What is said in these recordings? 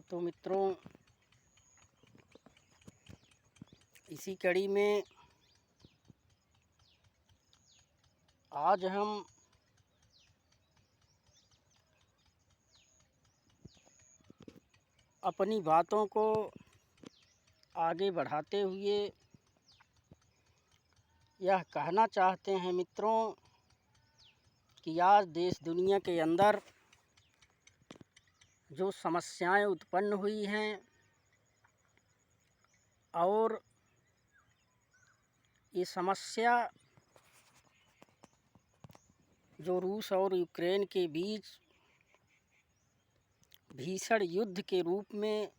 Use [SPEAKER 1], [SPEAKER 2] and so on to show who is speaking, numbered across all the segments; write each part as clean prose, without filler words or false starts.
[SPEAKER 1] हाँ तो मित्रों, इसी कड़ी में आज हम अपनी बातों को आगे बढ़ाते हुए यह कहना चाहते हैं मित्रों कि आज देश दुनिया के अंदर जो समस्याएं उत्पन्न हुई हैं और ये समस्या जो रूस और यूक्रेन के बीच भीषण युद्ध के रूप में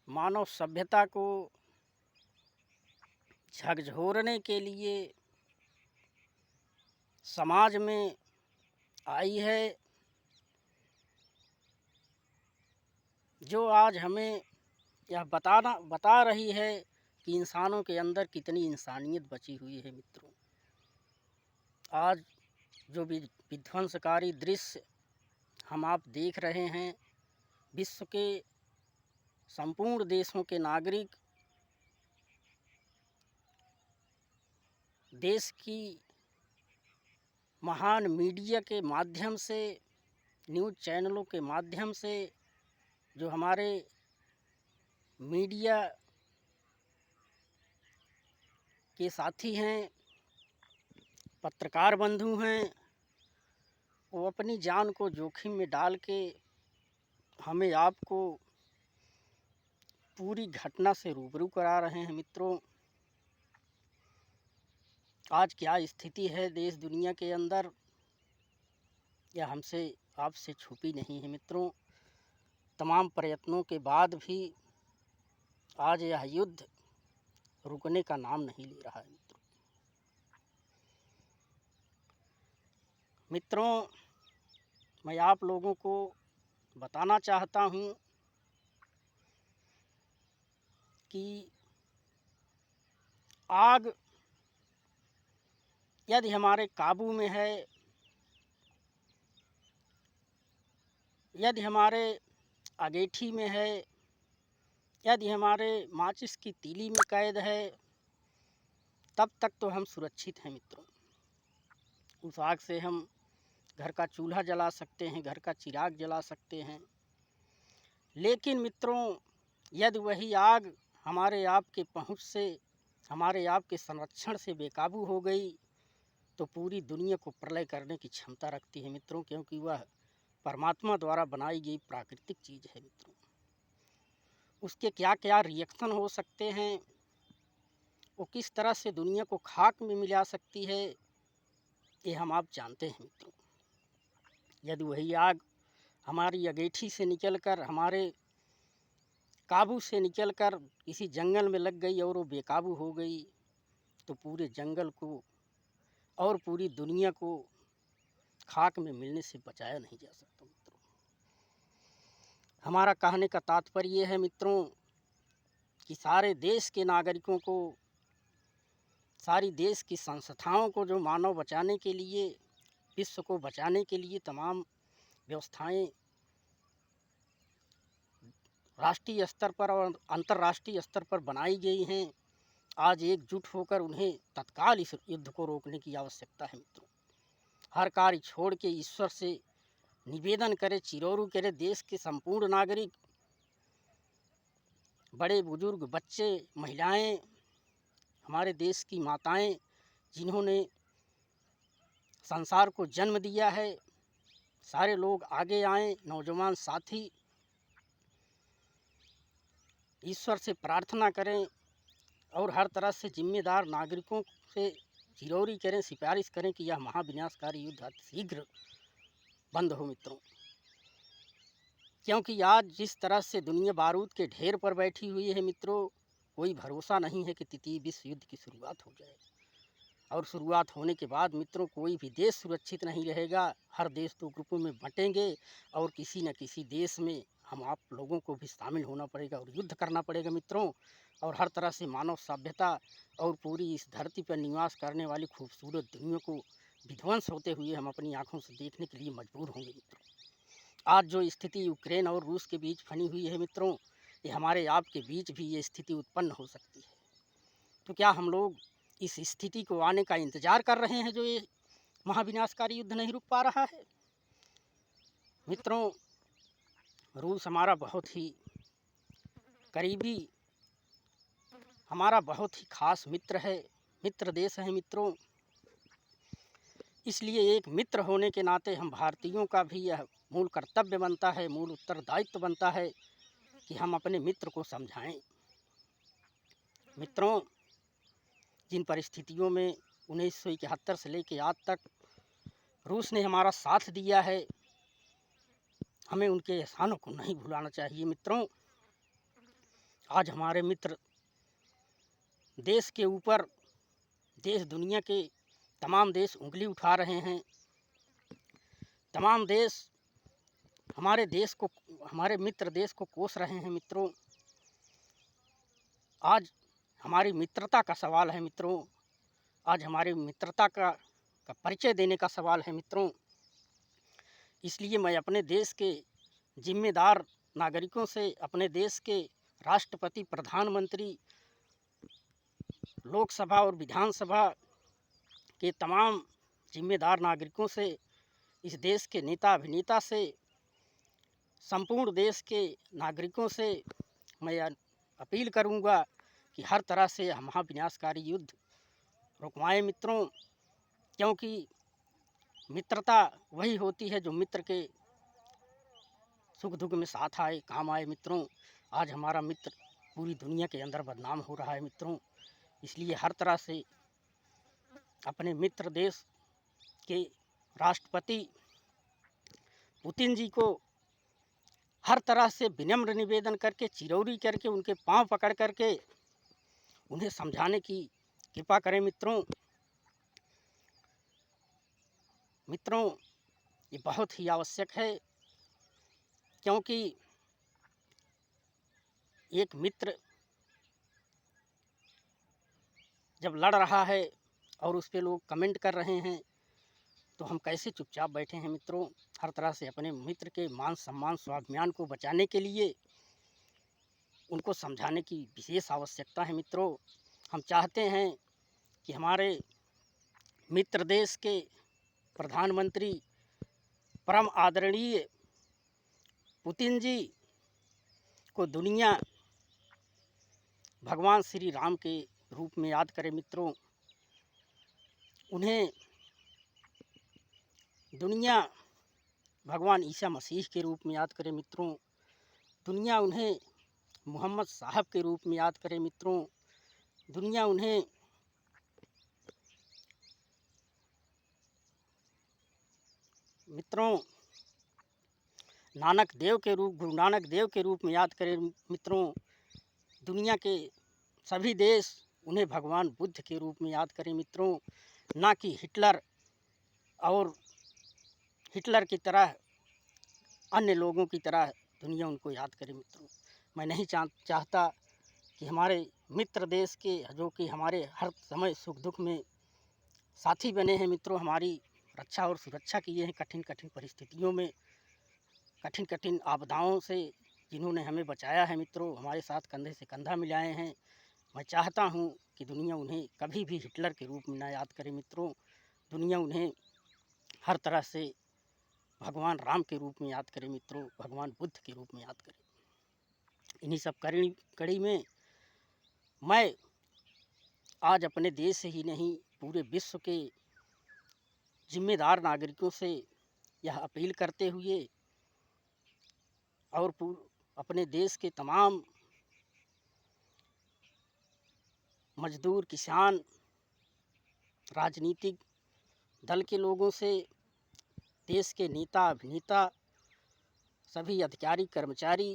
[SPEAKER 1] मानव सभ्यता को झकझोरने के लिए समाज में आई है, जो आज हमें यह बता रही है कि इंसानों के अंदर कितनी इंसानियत बची हुई है। मित्रों, आज जो विध्वंसकारी दृश्य हम आप देख रहे हैं, विश्व के संपूर्ण देशों के नागरिक देश की महान मीडिया के माध्यम से, न्यूज़ चैनलों के माध्यम से, जो हमारे मीडिया के साथी हैं, पत्रकार बंधु हैं, वो अपनी जान को जोखिम में डाल के हमें आपको पूरी घटना से रूबरू करा रहे हैं। मित्रों, आज क्या स्थिति है देश दुनिया के अंदर, यह हमसे आपसे छुपी नहीं है। मित्रों, तमाम प्रयत्नों के बाद भी आज यह युद्ध रुकने का नाम नहीं ले रहा है। मित्रों, मैं आप लोगों को बताना चाहता हूँ कि आग यदि हमारे काबू में है, यदि हमारे अगेठी में है, यदि हमारे माचिस की तीली में कैद है, तब तक तो हम सुरक्षित हैं। मित्रों, उस आग से हम घर का चूल्हा जला सकते हैं, घर का चिराग जला सकते हैं। लेकिन मित्रों, यदि वही आग हमारे आपके पहुंच से, हमारे आपके संरक्षण से बेकाबू हो गई तो पूरी दुनिया को प्रलय करने की क्षमता रखती है। मित्रों, क्योंकि वह परमात्मा द्वारा बनाई गई प्राकृतिक चीज़ है। मित्रों, उसके क्या क्या रिएक्शन हो सकते हैं, वो किस तरह से दुनिया को खाक में मिला सकती है, ये हम आप जानते हैं। मित्रों, यदि वही आग हमारी अगेठी से निकलकर, हमारे काबू से निकलकर किसी जंगल में लग गई और वो बेकाबू हो गई तो पूरे जंगल को और पूरी दुनिया को खाक में मिलने से बचाया नहीं जा सकता। मित्रों, हमारा कहने का तात्पर्य ये है मित्रों कि सारे देश के नागरिकों को, सारी देश की संस्थाओं को, जो मानव बचाने के लिए, विश्व को बचाने के लिए तमाम व्यवस्थाएं राष्ट्रीय स्तर पर और अंतर्राष्ट्रीय स्तर पर बनाई गई हैं, आज एकजुट होकर उन्हें तत्काल इस युद्ध को रोकने की आवश्यकता है। मित्रों, हर कार्य छोड़ के ईश्वर से निवेदन करे, चिरौरू करे, देश के संपूर्ण नागरिक, बड़े बुजुर्ग, बच्चे, महिलाएं, हमारे देश की माताएं, जिन्होंने संसार को जन्म दिया है, सारे लोग आगे आएं, नौजवान साथी ईश्वर से प्रार्थना करें और हर तरह से जिम्मेदार नागरिकों से चिरौरी करें, सिफारिश करें कि यह महाविनाशकारी युद्ध अति शीघ्र बंद हो। मित्रों, क्योंकि आज जिस तरह से दुनिया बारूद के ढेर पर बैठी हुई है मित्रों, कोई भरोसा नहीं है कि तृतीय विश्व युद्ध की शुरुआत हो जाए। और शुरुआत होने के बाद मित्रों, कोई भी देश सुरक्षित नहीं रहेगा। हर देश दो ग्रुपों में बंटेंगे और किसी न किसी देश में हम आप लोगों को भी शामिल होना पड़ेगा और युद्ध करना पड़ेगा। मित्रों, और हर तरह से मानव सभ्यता और पूरी इस धरती पर निवास करने वाली खूबसूरत दुनिया को विध्वंस होते हुए हम अपनी आँखों से देखने के लिए मजबूर होंगे। मित्रों, आज जो स्थिति यूक्रेन और रूस के बीच बनी हुई है मित्रों, ये हमारे आपके बीच भी ये स्थिति उत्पन्न हो सकती है। तो क्या हम लोग इस स्थिति को आने का इंतज़ार कर रहे हैं जो ये महाविनाशकारी युद्ध नहीं रुक पा रहा है? मित्रों, रूस हमारा बहुत ही करीबी, हमारा बहुत ही खास मित्र है, मित्र देश है मित्रों। इसलिए एक मित्र होने के नाते हम भारतीयों का भी यह मूल कर्तव्य बनता है, मूल उत्तरदायित्व बनता है कि हम अपने मित्र को समझाएं। मित्रों, जिन परिस्थितियों में 1971 से लेकर आज तक रूस ने हमारा साथ दिया है, हमें उनके एहसानों को नहीं भुलाना चाहिए। मित्रों, आज हमारे मित्र देश के ऊपर, देश दुनिया के तमाम देश उंगली उठा रहे हैं। तमाम देश हमारे देश को, हमारे मित्र देश को कोस रहे हैं। मित्रों, आज हमारी मित्रता का सवाल है। मित्रों, आज हमारी मित्रता का परिचय देने का सवाल है। मित्रों, इसलिए मैं अपने देश के जिम्मेदार नागरिकों से, अपने देश के राष्ट्रपति, प्रधानमंत्री, लोकसभा और विधानसभा के तमाम जिम्मेदार नागरिकों से, इस देश के नेता अभिनेता से, संपूर्ण देश के नागरिकों से मैं अपील करूंगा कि हर तरह से महाविनाशकारी युद्ध रुकवाएं। मित्रों, क्योंकि मित्रता वही होती है जो मित्र के सुख दुख में साथ आए, काम आए। मित्रों, आज हमारा मित्र पूरी दुनिया के अंदर बदनाम हो रहा है। मित्रों, इसलिए हर तरह से अपने मित्र देश के राष्ट्रपति पुतिन जी को हर तरह से विनम्र निवेदन करके, चिरौरी करके, उनके पांव पकड़ करके उन्हें समझाने की कृपा करें। मित्रों, ये बहुत ही आवश्यक है, क्योंकि एक मित्र जब लड़ रहा है और उस पर लोग कमेंट कर रहे हैं तो हम कैसे चुपचाप बैठे हैं। मित्रों, हर तरह से अपने मित्र के मान सम्मान, स्वाभिमान को बचाने के लिए उनको समझाने की विशेष आवश्यकता है। मित्रों, हम चाहते हैं कि हमारे मित्र देश के प्रधानमंत्री परम आदरणीय पुतिन जी को दुनिया भगवान श्री राम के रूप में याद करे। मित्रों, उन्हें दुनिया भगवान ईसा मसीह के रूप में याद करे। मित्रों, दुनिया उन्हें मोहम्मद साहब के रूप में याद करे। मित्रों, दुनिया उन्हें मित्रों नानक देव के रूप, गुरु नानक देव के रूप में याद करें। मित्रों, दुनिया के सभी देश उन्हें भगवान बुद्ध के रूप में याद करें। मित्रों, ना कि हिटलर और हिटलर की तरह, अन्य लोगों की तरह दुनिया उनको याद करे। मित्रों, मैं नहीं चाहता कि हमारे मित्र देश के, जो कि हमारे हर समय सुख दुख में साथी बने हैं, मित्रों, हमारी रक्षा और सुरक्षा किए हैं कठिन कठिन परिस्थितियों में, कठिन कठिन आपदाओं से जिन्होंने हमें बचाया है। मित्रों, हमारे साथ कंधे से कंधा मिलाए हैं। मैं चाहता हूं कि दुनिया उन्हें कभी भी हिटलर के रूप में ना याद करे। मित्रों, दुनिया उन्हें हर तरह से भगवान राम के रूप में याद करे। मित्रों, भगवान बुद्ध के रूप में याद करे। इन्हीं सब कड़ी में मैं आज अपने देश से ही नहीं, पूरे विश्व के जिम्मेदार नागरिकों से यह अपील करते हुए और अपने देश के तमाम मजदूर, किसान, राजनीतिक दल के लोगों से, देश के नेता अभिनेता, सभी अधिकारी, कर्मचारी,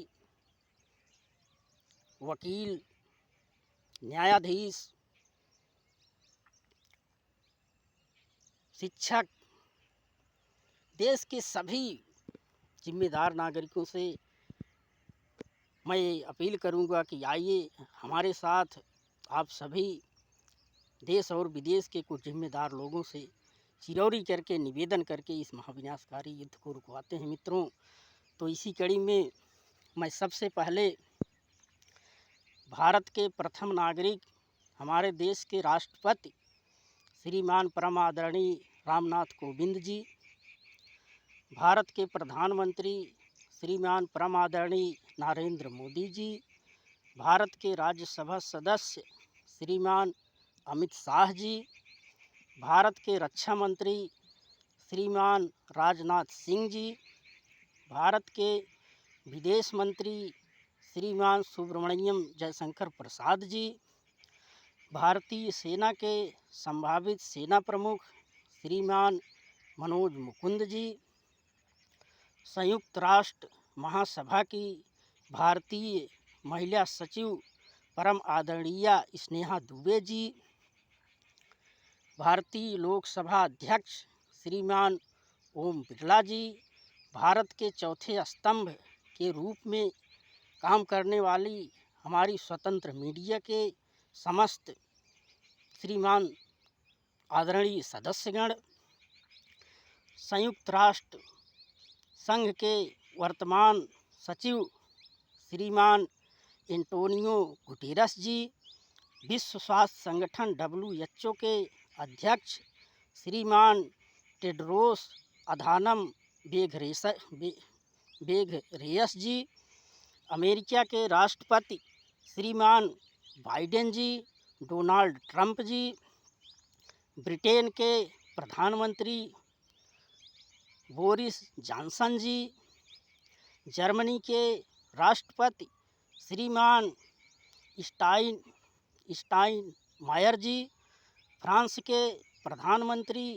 [SPEAKER 1] वकील, न्यायाधीश, शिक्षक, देश के सभी जिम्मेदार नागरिकों से मैं ये अपील करूंगा कि आइए हमारे साथ, आप सभी देश और विदेश के कुछ जिम्मेदार लोगों से चिरौरी करके, निवेदन करके इस महाविनाशकारी युद्ध को रुकवाते हैं। मित्रों, तो इसी कड़ी में मैं सबसे पहले भारत के प्रथम नागरिक, हमारे देश के राष्ट्रपति श्रीमान परम आदरणीय रामनाथ कोविंद जी, भारत के प्रधानमंत्री श्रीमान परम आदरणीय नरेंद्र मोदी जी, भारत के राज्यसभा सदस्य श्रीमान अमित शाह जी, भारत के रक्षा मंत्री श्रीमान राजनाथ सिंह जी, भारत के विदेश मंत्री श्रीमान सुब्रमण्यम जयशंकर प्रसाद जी, भारतीय सेना के संभावित सेना प्रमुख श्रीमान मनोज मुकुंद जी, संयुक्त राष्ट्र महासभा की भारतीय महिला सचिव परम आदरणीय स्नेहा दुबे जी, भारतीय लोकसभा अध्यक्ष श्रीमान ओम बिरला जी, भारत के चौथे स्तंभ के रूप में काम करने वाली हमारी स्वतंत्र मीडिया के समस्त श्रीमान आदरणीय सदस्यगण, संयुक्त राष्ट्र संघ के वर्तमान सचिव श्रीमान एंटोनियो गुटेरस जी, विश्व स्वास्थ्य संगठन WHO के अध्यक्ष श्रीमान टेड्रोस अधानम घेब्रेयेसस जी, अमेरिका के राष्ट्रपति श्रीमान बाइडेन जी, डोनाल्ड ट्रंप जी, ब्रिटेन के प्रधानमंत्री बोरिस जॉनसन जी, जर्मनी के राष्ट्रपति श्रीमान स्टाइनमायर जी, फ्रांस के प्रधानमंत्री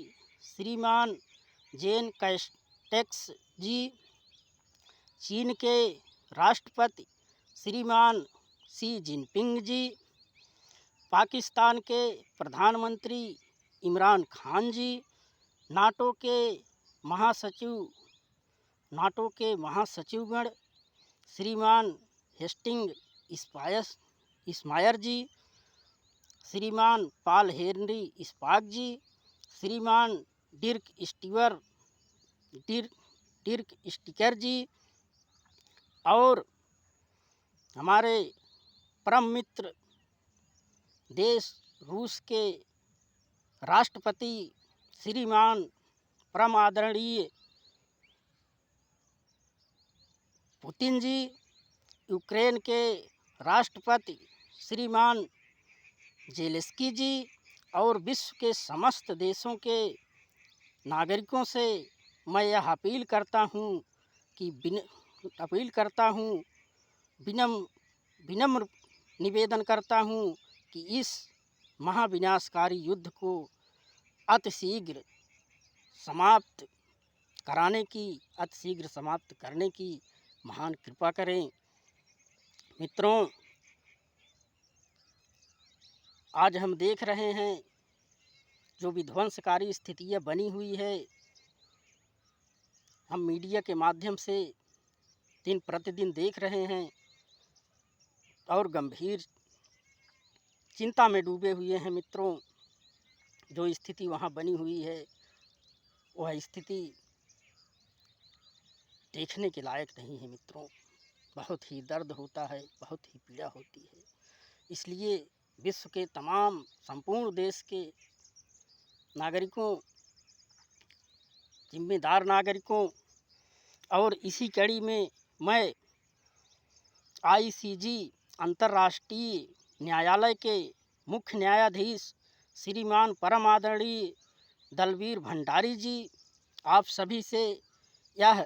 [SPEAKER 1] श्रीमान जेन कैस्टेक्स जी, चीन के राष्ट्रपति श्रीमान शी जिनपिंग जी, पाकिस्तान के प्रधानमंत्री इमरान खान जी, नाटो के महासचिवगण श्रीमान हेस्टिंग इस्मायर जी, श्रीमान पॉल हेनरी स्पाक जी, श्रीमान डिर्क स्टिकर जी, और हमारे परम मित्र देश रूस के राष्ट्रपति श्रीमान परम आदरणीय पुतिन जी, यूक्रेन के राष्ट्रपति श्रीमान जेलेंस्की जी, और विश्व के समस्त देशों के नागरिकों से मैं यह अपील करता हूँ, विनम्र निवेदन करता हूँ कि इस महाविनाशकारी युद्ध को अतिशीघ्र समाप्त करने की महान कृपा करें। मित्रों, आज हम देख रहे हैं जो विध्वंसकारी स्थितियाँ बनी हुई है, हम मीडिया के माध्यम से दिन प्रतिदिन देख रहे हैं और गंभीर चिंता में डूबे हुए हैं। मित्रों, जो स्थिति वहाँ बनी हुई है वह स्थिति देखने के लायक नहीं है। मित्रों, बहुत ही दर्द होता है, बहुत ही पीड़ा होती है। इसलिए विश्व के तमाम संपूर्ण देश के नागरिकों, जिम्मेदार नागरिकों, और इसी कड़ी में मैं ICJ अंतर्राष्ट्रीय न्यायालय के मुख्य न्यायाधीश श्रीमान परम आदरणीय दलवीर भंडारी जी, आप सभी से यह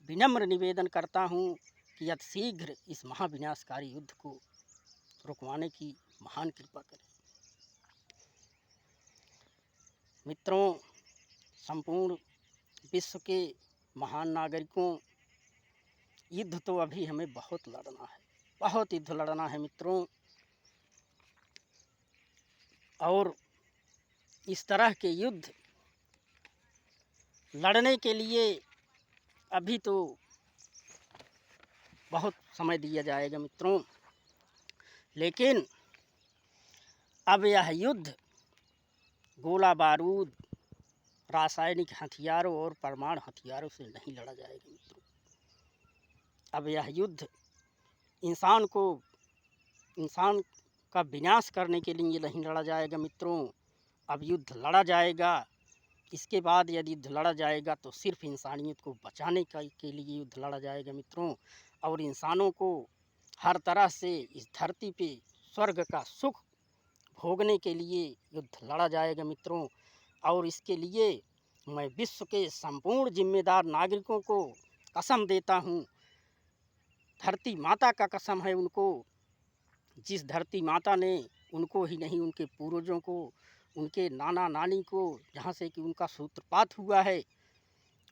[SPEAKER 1] विनम्र निवेदन करता हूँ कि अतिशीघ्र इस महाविनाशकारी युद्ध को रुकवाने की महान कृपा करें। मित्रों, संपूर्ण विश्व के महान नागरिकों, युद्ध तो अभी हमें बहुत युद्ध लड़ना है मित्रों, और इस तरह के युद्ध लड़ने के लिए अभी तो बहुत समय दिया जाएगा मित्रों, लेकिन अब यह युद्ध गोला बारूद, रासायनिक हथियारों और परमाणु हथियारों से नहीं लड़ा जाएगा मित्रों। अब यह युद्ध इंसान को इंसान का विनाश करने के लिए नहीं लड़ा जाएगा मित्रों। अब युद्ध लड़ा जाएगा, इसके बाद यदि युद्ध लड़ा जाएगा तो सिर्फ इंसानियत को बचाने के लिए युद्ध लड़ा जाएगा मित्रों। और इंसानों को हर तरह से इस धरती पे स्वर्ग का सुख भोगने के लिए युद्ध लड़ा जाएगा मित्रों। और इसके लिए मैं विश्व के संपूर्ण जिम्मेदार नागरिकों को कसम देता हूँ, धरती माता का कसम है उनको, जिस धरती माता ने उनको ही नहीं उनके पूर्वजों को, उनके नाना नानी को, जहाँ से कि उनका सूत्रपात हुआ है,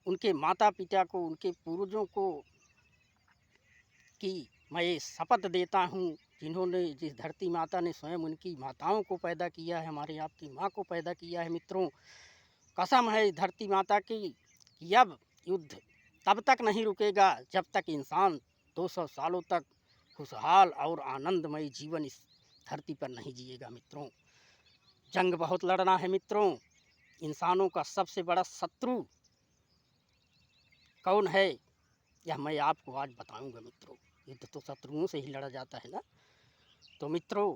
[SPEAKER 1] उनके माता पिता को, उनके पूर्वजों को कि मैं ये शपथ देता हूँ, जिन्होंने जिस धरती माता ने स्वयं उनकी माताओं को पैदा किया है, हमारे आपकी माँ को पैदा किया है मित्रों, कसम है इस धरती माता की कि अब युद्ध तब तक नहीं रुकेगा जब तक इंसान 200 सालों तक खुशहाल और आनंदमय जीवन इस धरती पर नहीं जिएगा मित्रों। जंग बहुत लड़ना है मित्रों। इंसानों का सबसे बड़ा शत्रु कौन है, यह मैं आपको आज बताऊंगा मित्रों। युद्ध तो शत्रुओं से ही लड़ा जाता है ना। तो मित्रों,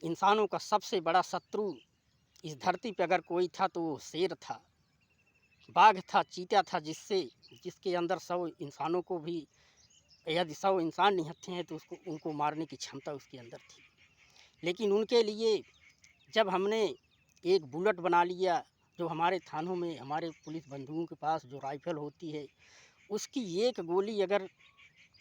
[SPEAKER 1] इंसानों का सबसे बड़ा शत्रु इस धरती पर अगर कोई था तो वो शेर था, बाघ था, चीता था, जिसके अंदर 100 इंसानों को भी, यदि 100 इंसान निहत्थे हैं तो उनको मारने की क्षमता उसके अंदर थी। लेकिन उनके लिए जब हमने एक बुलेट बना लिया, जो हमारे थानों में, हमारे पुलिस बंधुओं के पास जो राइफल होती है, उसकी एक गोली अगर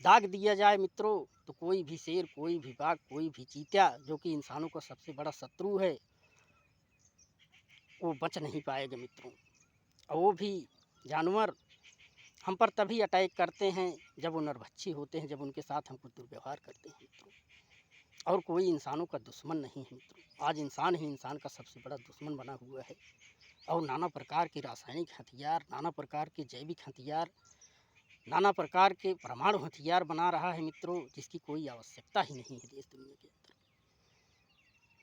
[SPEAKER 1] दाग दिया जाए मित्रों, तो कोई भी शेर, कोई भी बाघ, कोई भी चीता, जो कि इंसानों का सबसे बड़ा शत्रु है, वो बच नहीं पाएगा मित्रों। और वो भी जानवर हम पर तभी अटैक करते हैं जब वो नरभक्षी होते हैं, जब उनके साथ हम कुछ दुर्व्यवहार करते हैं मित्रों। और कोई इंसानों का दुश्मन नहीं है मित्रों। आज इंसान ही इंसान का सबसे बड़ा दुश्मन बना हुआ है। और नाना प्रकार के रासायनिक हथियार, नाना प्रकार के जैविक हथियार, नाना प्रकार के परमाणु हथियार बना रहा है मित्रों, जिसकी कोई आवश्यकता ही नहीं है देश दुनिया के अंदर।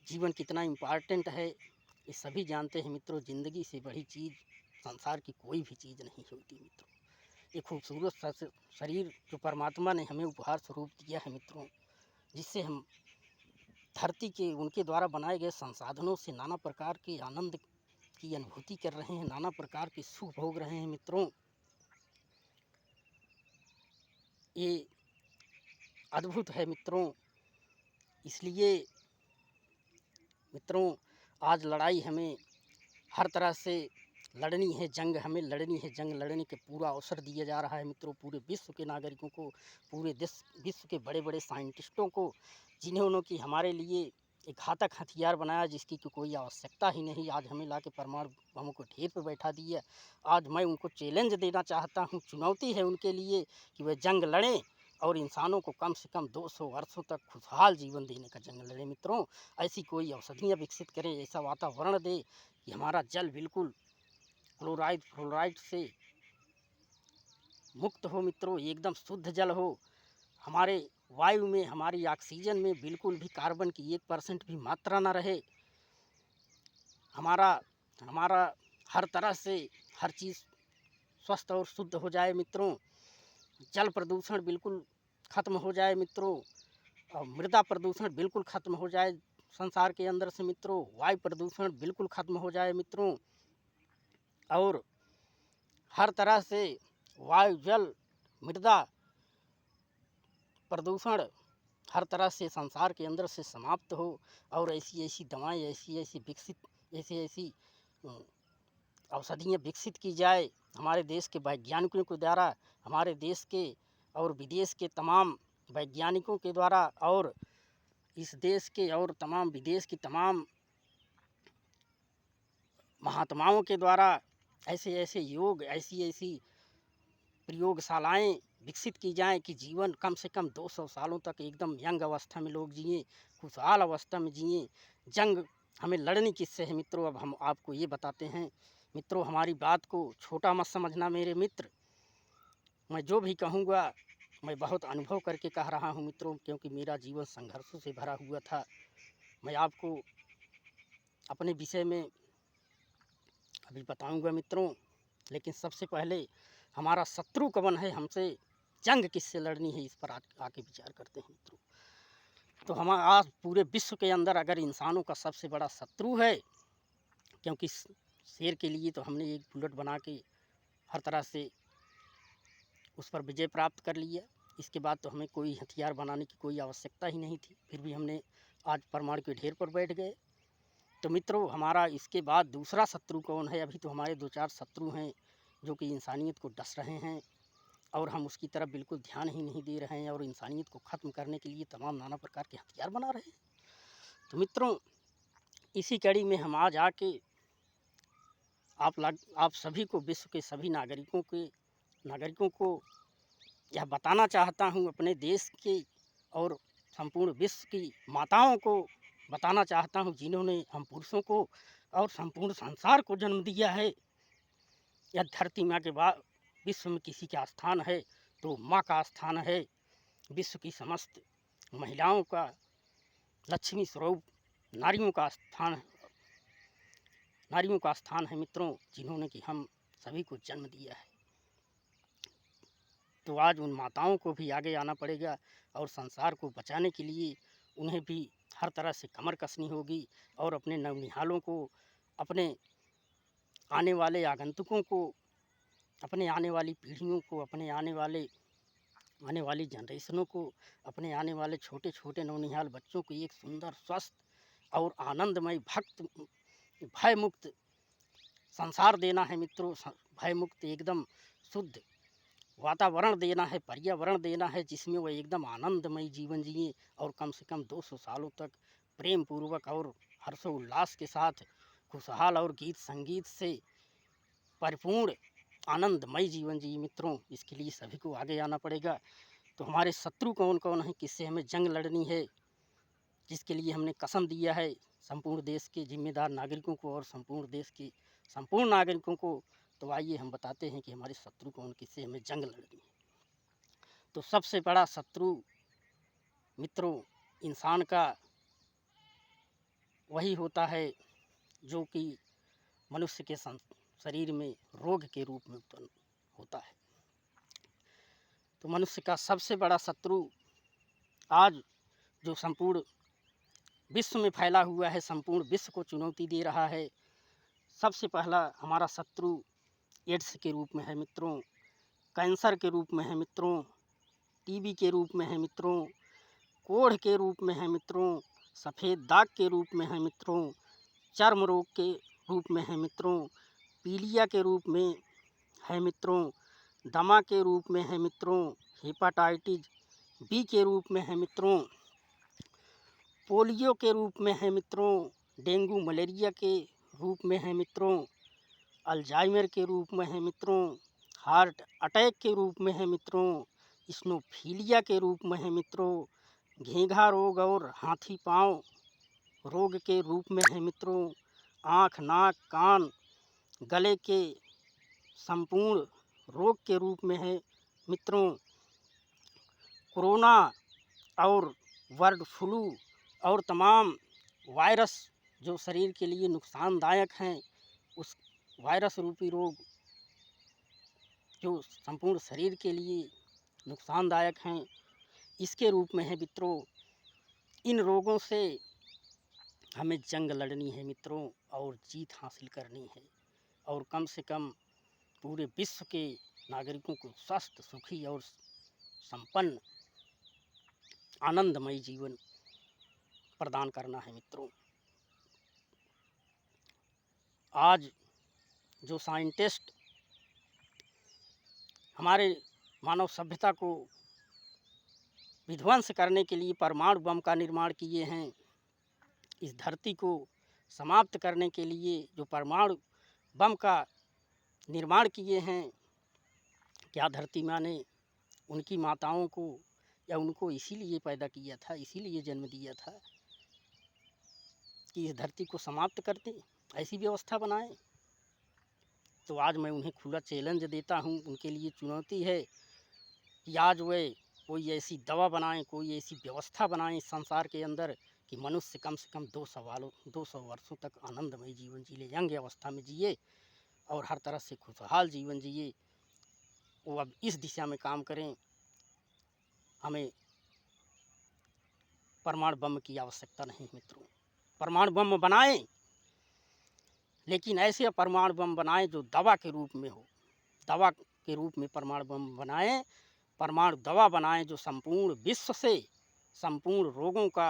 [SPEAKER 1] जीवन कितना इम्पॉर्टेंट है ये सभी जानते हैं मित्रों। ज़िंदगी से बड़ी चीज़ संसार की कोई भी चीज़ नहीं होती मित्रों। ये खूबसूरत शरीर जो परमात्मा ने हमें उपहार स्वरूप दिया है मित्रों, जिससे हम धरती के उनके द्वारा बनाए गए संसाधनों से नाना प्रकार के आनंद की अनुभूति कर रहे हैं, नाना प्रकार के सुख भोग रहे हैं मित्रों। ये अद्भुत है मित्रों। इसलिए मित्रों, आज लड़ाई हमें हर तरह से लड़नी है, जंग हमें लड़नी है। जंग लड़ने के पूरा अवसर दिया जा रहा है मित्रों, पूरे विश्व के नागरिकों को, पूरे विश्व के बड़े बड़े साइंटिस्टों को, जिन्होंने कि हमारे लिए एक घातक हथियार बनाया जिसकी कोई आवश्यकता ही नहीं। आज हमें ला के परमाणु बमों को ढेर पर बैठा दिया। आज मैं उनको चैलेंज देना चाहता हूँ, चुनौती है उनके लिए कि वह जंग लड़ें और इंसानों को कम से कम 200 वर्षों तक खुशहाल जीवन देने का जंग लड़े मित्रों। ऐसी कोई औषधियाँ विकसित करें, ऐसा वातावरण दे कि हमारा जल बिल्कुल फ्लोराइड से मुक्त हो मित्रों, एकदम शुद्ध जल हो। हमारे वायु में, हमारी ऑक्सीजन में बिल्कुल भी कार्बन की 1% भी मात्रा ना रहे। हमारा हमारा हर तरह से हर चीज़ स्वस्थ और शुद्ध हो जाए मित्रों। जल प्रदूषण बिल्कुल ख़त्म हो जाए मित्रों, और मृदा प्रदूषण बिल्कुल ख़त्म हो जाए संसार के अंदर से मित्रों। वायु प्रदूषण बिल्कुल ख़त्म हो जाए मित्रों। और हर तरह से वायु, जल, मृदा प्रदूषण हर तरह से संसार के अंदर से समाप्त हो। और ऐसी ऐसी दवाएं, ऐसी ऐसी औषधियाँ विकसित की जाए हमारे देश के वैज्ञानिकों के द्वारा, हमारे देश के और विदेश के तमाम वैज्ञानिकों के द्वारा, और इस देश के और तमाम विदेश की तमाम महात्माओं के द्वारा ऐसे ऐसे योग, ऐसी ऐसी प्रयोगशालाएं विकसित की जाएं कि जीवन कम से कम 200 सालों तक एकदम यंग अवस्था में लोग जिएं, खुशहाल अवस्था में जिएं। जंग हमें लड़नी किससे है मित्रों, अब हम आपको ये बताते हैं मित्रों। हमारी बात को छोटा मत समझना मेरे मित्र। मैं जो भी कहूँगा मैं बहुत अनुभव करके कह रहा हूँ मित्रों, क्योंकि मेरा जीवन संघर्षों से भरा हुआ था। मैं आपको अपने विषय में अभी बताऊँगा मित्रों, लेकिन सबसे पहले हमारा शत्रु कौन है हमसे जंग किससे लड़नी है, इस पर आके विचार करते हैं मित्रों। तो हम आज पूरे विश्व के अंदर अगर इंसानों का सबसे बड़ा शत्रु है, क्योंकि शेर के लिए तो हमने एक बुलेट बना के हर तरह से उस पर विजय प्राप्त कर लिया। इसके बाद तो हमें कोई हथियार बनाने की कोई आवश्यकता ही नहीं थी, फिर भी हमने आज परमाणु के ढेर पर बैठ गए। तो मित्रों, हमारा इसके बाद दूसरा शत्रु कौन है? अभी तो हमारे 2-4 शत्रु हैं जो कि इंसानियत को डस रहे हैं और हम उसकी तरफ बिल्कुल ध्यान ही नहीं दे रहे हैं और इंसानियत को ख़त्म करने के लिए तमाम नाना प्रकार के हथियार बना रहे हैं। तो मित्रों, इसी कड़ी में हम आज आके आप सभी को, विश्व के सभी नागरिकों को यह बताना चाहता हूँ, अपने देश के और संपूर्ण विश्व की माताओं को बताना चाहता हूँ, जिन्होंने हम पुरुषों को और संपूर्ण संसार को जन्म दिया है। यह धरती माँ के बाद विश्व में किसी का स्थान है तो माँ का स्थान है। विश्व की समस्त महिलाओं का लक्ष्मी स्वरूप नारियों का स्थान है मित्रों, जिन्होंने कि हम सभी को जन्म दिया है। तो आज उन माताओं को भी आगे आना पड़ेगा और संसार को बचाने के लिए उन्हें भी हर तरह से कमर कसनी होगी और अपने नवनिहालों को, अपने आने वाले आगंतुकों को, अपने आने वाली पीढ़ियों को, अपने आने वाली जनरेशनों को, अपने आने वाले छोटे छोटे नवनिहाल बच्चों को एक सुंदर, स्वस्थ और आनंदमय, भय मुक्त संसार देना है मित्रों। भय मुक्त एकदम शुद्ध वातावरण देना है, पर्यावरण देना है, जिसमें वह एकदम आनंदमय जीवन जिए और कम से कम 200 सालों तक प्रेम पूर्वक और हर्षोल्लास के साथ खुशहाल और गीत संगीत से परिपूर्ण आनंदमय जीवन जिए मित्रों। इसके लिए सभी को आगे आना पड़ेगा। तो हमारे शत्रु कौन कौन हैं, किससे हमें जंग लड़नी है, जिसके लिए हमने कसम दिया है संपूर्ण देश के जिम्मेदार नागरिकों को और संपूर्ण देश के संपूर्ण नागरिकों को, तो आइए हम बताते हैं कि हमारे शत्रु कौन, किससे हमें जंग लड़नी है। तो सबसे बड़ा शत्रु मित्रों इंसान का वही होता है जो कि मनुष्य के शरीर में रोग के रूप में उत्पन्न होता है। तो मनुष्य का सबसे बड़ा शत्रु आज जो संपूर्ण विश्व में फैला हुआ है, संपूर्ण विश्व को चुनौती दे रहा है, सबसे पहला हमारा शत्रु एड्स के रूप में है मित्रों, कैंसर के रूप में है मित्रों, टीबी के रूप में है मित्रों, कोढ़ के रूप में है मित्रों, सफ़ेद दाग के रूप में है मित्रों, चर्म रोग के रूप में है मित्रों, पीलिया के रूप में है मित्रों, दमा के रूप में है मित्रों, हेपाटाइटिस बी के रूप में है मित्रों, पोलियो के रूप में है मित्रों, डेंगू मलेरिया के रूप में है मित्रों, अल्जाइमर के रूप में है मित्रों, हार्ट अटैक के रूप में है मित्रों, स्नोफीलिया के रूप में है मित्रों, घेंघा रोग और हाथी पाँव रोग के रूप में है मित्रों, आँख, नाक, कान, गले के संपूर्ण रोग के रूप में है मित्रों, कोरोना और बर्ड फ्लू और तमाम वायरस जो शरीर के लिए नुकसानदायक हैं, उस वायरस रूपी रोग जो संपूर्ण शरीर के लिए नुकसानदायक हैं, इसके रूप में है मित्रों। इन रोगों से हमें जंग लड़नी है मित्रों और जीत हासिल करनी है और कम से कम पूरे विश्व के नागरिकों को स्वस्थ, सुखी और संपन्न आनंदमय जीवन प्रदान करना है मित्रों। आज जो साइंटिस्ट हमारे मानव सभ्यता को विध्वंस करने के लिए परमाणु बम का निर्माण किए हैं, इस धरती को समाप्त करने के लिए जो परमाणु बम का निर्माण किए हैं, क्या धरती माँ ने उनकी माताओं को या उनको इसीलिए पैदा किया था, इसीलिए जन्म दिया था कि इस धरती को समाप्त कर दें, ऐसी व्यवस्था बनाएं? तो आज मैं उन्हें खुला चैलेंज देता हूं, उनके लिए चुनौती है कि आज वे कोई ऐसी दवा बनाएं, कोई ऐसी व्यवस्था बनाएं इस संसार के अंदर कि मनुष्य कम से कम 200 वर्षों तक आनंदमय जीवन जी ले, यंग अवस्था में जिए और हर तरह से खुशहाल जीवन जिए। वो अब इस दिशा में काम करें हमें परमाणु बम की आवश्यकता नहीं मित्रों। परमाणु बम बनाएं, लेकिन ऐसे परमाणु बम बनाएं जो दवा के रूप में हो। दवा के रूप में परमाणु बम बनाएं, परमाणु दवा बनाएं जो संपूर्ण विश्व से संपूर्ण रोगों का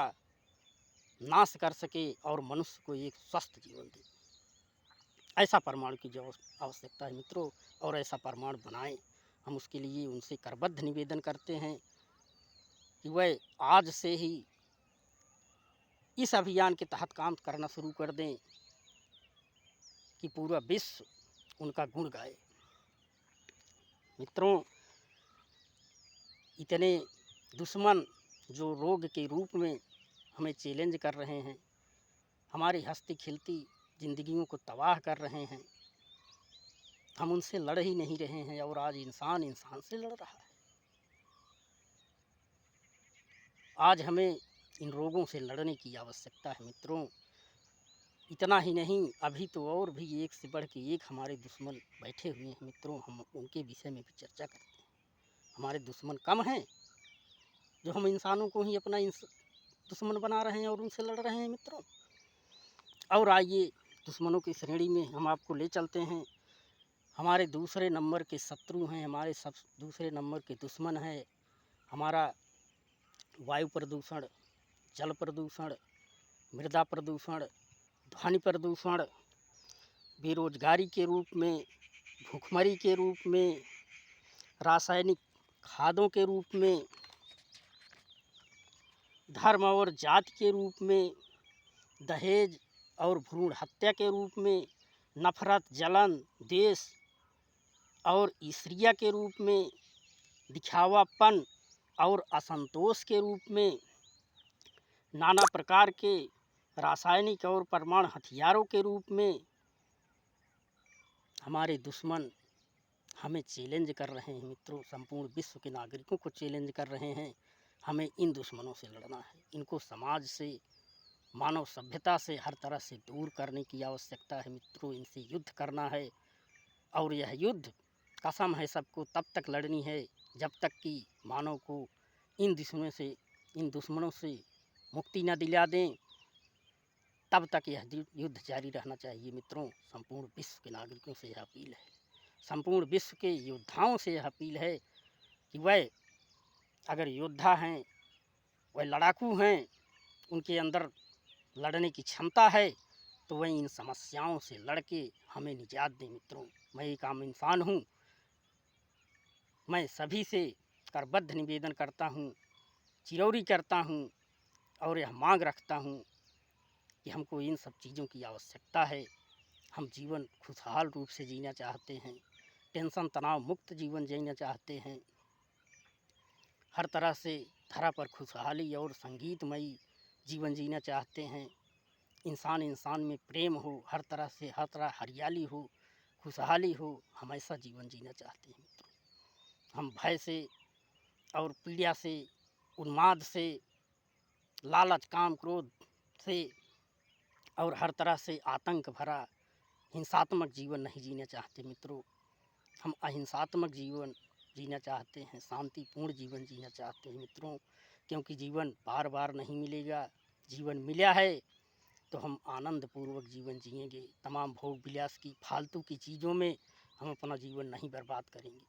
[SPEAKER 1] नाश कर सके और मनुष्य को एक स्वस्थ जीवन दे। ऐसा परमाणु की जो आवश्यकता है मित्रों, और ऐसा परमाणु बनाएं। हम उसके लिए उनसे करबद्ध निवेदन करते हैं कि वह आज से ही इस अभियान के तहत काम करना शुरू कर दें कि पूरा विश्व उनका गुण गाए। मित्रों, इतने दुश्मन जो रोग के रूप में हमें चैलेंज कर रहे हैं, हमारी हंसती खिलती जिंदगियों को तबाह कर रहे हैं, हम उनसे लड़ ही नहीं रहे हैं और आज इंसान इंसान से लड़ रहा है। आज हमें इन रोगों से लड़ने की आवश्यकता है मित्रों। इतना ही नहीं, अभी तो और भी एक से बढ़ के एक हमारे दुश्मन बैठे हुए हैं मित्रों। हम उनके विषय में भी चर्चा करते हैं। हमारे दुश्मन कम हैं जो हम इंसानों को ही अपना दुश्मन बना रहे हैं और उनसे लड़ रहे हैं मित्रों। और आइए दुश्मनों की श्रेणी में हम आपको ले चलते हैं। हमारे दूसरे नंबर के शत्रु हैं, हमारे सब दूसरे नंबर के दुश्मन हैं हमारा वायु प्रदूषण, जल प्रदूषण, मृदा प्रदूषण, ध्वनि प्रदूषण, बेरोजगारी के रूप में, भूखमरी के रूप में, रासायनिक खादों के रूप में, धर्म और जाति के रूप में, दहेज और भ्रूण हत्या के रूप में, नफरत, जलन, द्वेष और ईर्ष्या के रूप में, दिखावापन और असंतोष के रूप में, नाना प्रकार के रासायनिक और परमाणु हथियारों के रूप में हमारे दुश्मन हमें चैलेंज कर रहे हैं मित्रों। संपूर्ण विश्व के नागरिकों को चैलेंज कर रहे हैं। हमें इन दुश्मनों से लड़ना है। इनको समाज से, मानव सभ्यता से हर तरह से दूर करने की आवश्यकता है मित्रों। इनसे युद्ध करना है और यह युद्ध कसम है सबको तब तक लड़नी है जब तक कि मानव को इन दुश्मनों से मुक्ति न दिला दें। तब तक यह युद्ध जारी रहना चाहिए मित्रों। संपूर्ण विश्व के नागरिकों से यह अपील है, संपूर्ण विश्व के योद्धाओं से यह अपील है कि वह अगर योद्धा हैं, वह लड़ाकू हैं, उनके अंदर लड़ने की क्षमता है, तो वह इन समस्याओं से लड़ के हमें निजात दें मित्रों। मैं एक आम इंसान हूँ, मैं सभी से करबद्ध निवेदन करता हूँ, चिरौरी करता हूँ और यह मांग रखता हूँ कि हमको इन सब चीज़ों की आवश्यकता है। हम जीवन खुशहाल रूप से जीना चाहते हैं, टेंशन तनाव मुक्त जीवन जीना चाहते हैं, हर तरह से धरा पर खुशहाली और संगीतमयी जीवन जीना चाहते हैं। इंसान इंसान में प्रेम हो, हर तरह हरियाली हो, खुशहाली हो, हम ऐसा जीवन जीना चाहते हैं मित्रों। हम भय से और पीड़ा से, उन्माद से, लालच, काम, क्रोध से और हर तरह से आतंक भरा हिंसात्मक जीवन नहीं जीना चाहते मित्रों। हम अहिंसात्मक जीवन जीना चाहते हैं, शांतिपूर्ण जीवन जीना चाहते हैं मित्रों। क्योंकि जीवन बार बार नहीं मिलेगा। जीवन मिला है तो हम आनंदपूर्वक जीवन जिएंगे। तमाम भोग विलास की फालतू की चीज़ों में हम अपना जीवन नहीं बर्बाद करेंगे।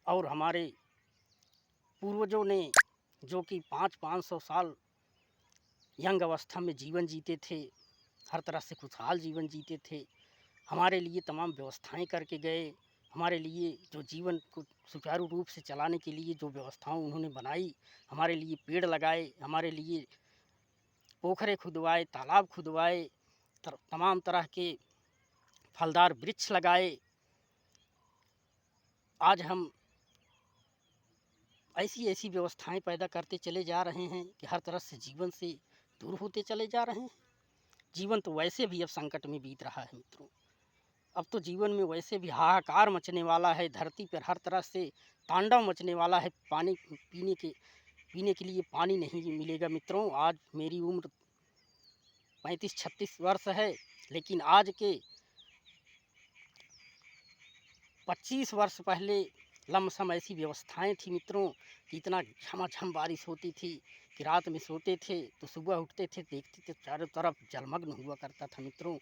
[SPEAKER 1] और हमारे पूर्वजों ने जो कि 500 साल यंग अवस्था में जीवन जीते थे, हर तरह से खुशहाल जीवन जीते थे, हमारे लिए तमाम व्यवस्थाएं करके गए। हमारे लिए जो जीवन को सुचारू रूप से चलाने के लिए जो व्यवस्थाएं उन्होंने बनाई, हमारे लिए पेड़ लगाए, हमारे लिए पोखरे खुदवाए, तालाब खुदवाए, तमाम तरह के फलदार वृक्ष लगाए। आज हम ऐसी ऐसी व्यवस्थाएं पैदा करते चले जा रहे हैं कि हर तरह से जीवन से दूर होते चले जा रहे हैं। जीवन तो वैसे भी अब संकट में बीत रहा है मित्रों। अब तो जीवन में वैसे भी हाहाकार मचने वाला है। धरती पर हर तरह से तांडव मचने वाला है। पानी पीने के लिए पानी नहीं मिलेगा मित्रों। आज मेरी उम्र 35-36 वर्ष है, लेकिन आज के 25 वर्ष पहले लमसम ऐसी व्यवस्थाएं थी मित्रों कि इतना झमाझम बारिश होती थी कि रात में सोते थे तो सुबह उठते थे, देखते थे चारों तरफ जलमग्न हुआ करता था मित्रों।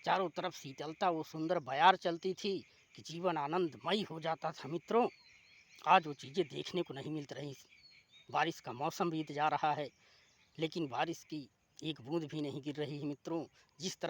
[SPEAKER 1] चारों तरफ शीतलता, वो सुंदर बयार चलती थी कि जीवन आनंदमय हो जाता था मित्रों। आज वो चीज़ें देखने को नहीं मिल रही। बारिश का मौसम बीत जा रहा है लेकिन बारिश की एक बूंद भी नहीं गिर रही है मित्रों। जिस तरह